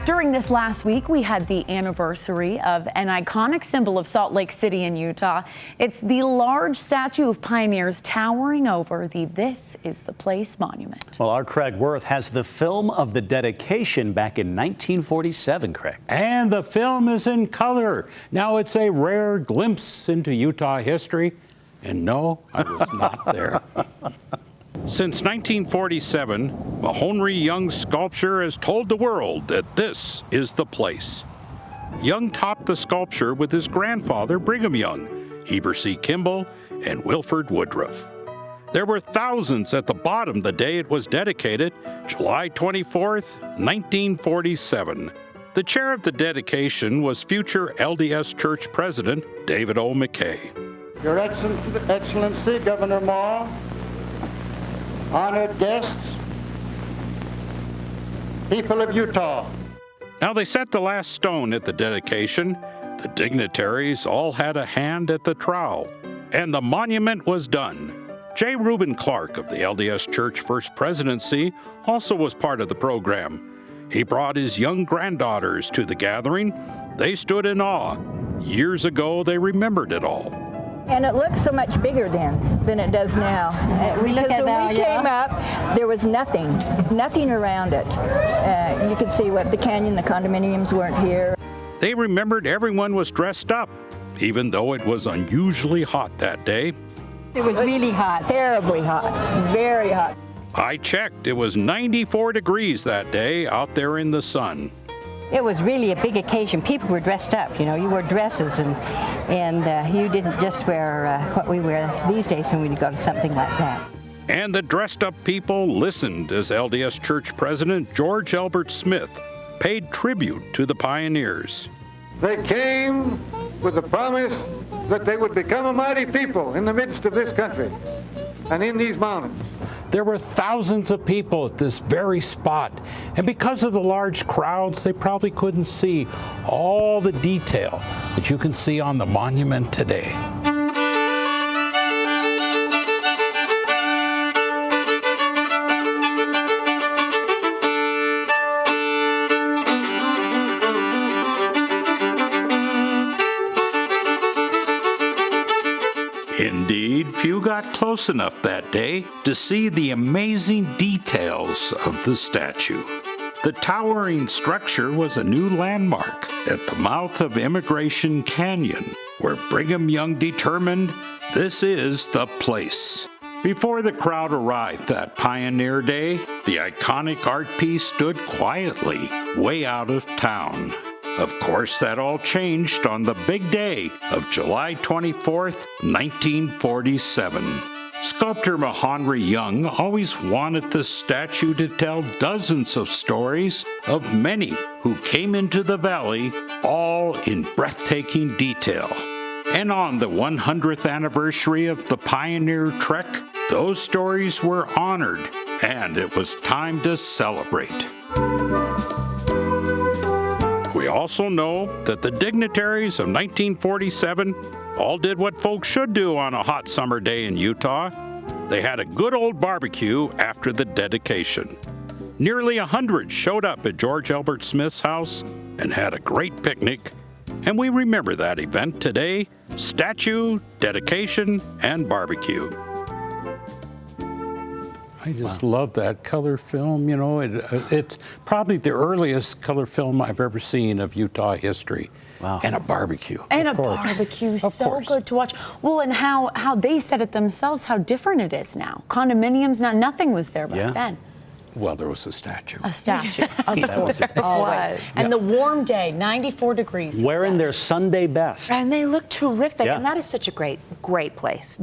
During this last week, we had the anniversary of an iconic symbol of Salt Lake City in Utah. It's the large statue of pioneers towering over the This Is the Place monument. Well, our Craig Worth has the film of the dedication back in 1947, Craig. And the film is in color. Now it's a rare glimpse into Utah history. And no, I was not there. Since 1947, Mahonry Young's sculpture has told the world that this is the place. Young topped the sculpture with his grandfather, Brigham Young, Heber C. Kimball, and Wilford Woodruff. There were thousands at the bottom the day it was dedicated, July 24th, 1947. The chair of the dedication was future LDS Church President David O. McKay. Your Excellency, Governor Moore, honored guests, people of Utah. Now they set the last stone at the dedication. The dignitaries all had a hand at the trowel, and the monument was done. J. Reuben Clark of the LDS Church First Presidency also was part of the program. He brought his young granddaughters to the gathering. They stood in awe. Years ago, they remembered it all. And it looked so much bigger then than it does now. Because when we came up, there was nothing around it. You could see what the canyon, the condominiums weren't here. They remembered everyone was dressed up, even though it was unusually hot that day. It was really hot. Terribly hot. Very hot. I checked. It was 94 degrees that day out there in the sun. It was really a big occasion. People were dressed up, you know, you wore dresses and you didn't just wear what we wear these days when we go to something like that. And the dressed up people listened as LDS Church President George Elbert Smith paid tribute to the pioneers. They came with the promise that they would become a mighty people in the midst of this country and in these mountains. There were thousands of people at this very spot, and because of the large crowds, they probably couldn't see all the detail that you can see on the monument today. Indeed, few got close enough that day to see the amazing details of the statue. The towering structure was a new landmark at the mouth of Immigration Canyon, where Brigham Young determined this is the place. Before the crowd arrived that pioneer day, the iconic art piece stood quietly way out of town. Of course, that all changed on the big day of July 24th, 1947. Sculptor Mahonry Young always wanted the statue to tell dozens of stories of many who came into the valley, all in breathtaking detail. And on the 100th anniversary of the Pioneer Trek, those stories were honored, and it was time to celebrate. We also know that the dignitaries of 1947 all did what folks should do on a hot summer day in Utah. They had a good old barbecue after the dedication. Nearly 100 showed up at George Elbert Smith's house and had a great picnic. And we remember that event today: statue, dedication, and barbecue. I just love that color film. You know, it's probably the earliest color film I've ever seen of Utah history. Wow. And a barbecue. And a barbecue, so good to watch. Well, and how they said it themselves, how different it is now. Condominiums, nothing was there back then. Well, there was a statue. A statue, of course. It Always. And the warm day, 94 degrees. Wearing their Sunday best. And they look terrific, Yeah. and that is such a great place.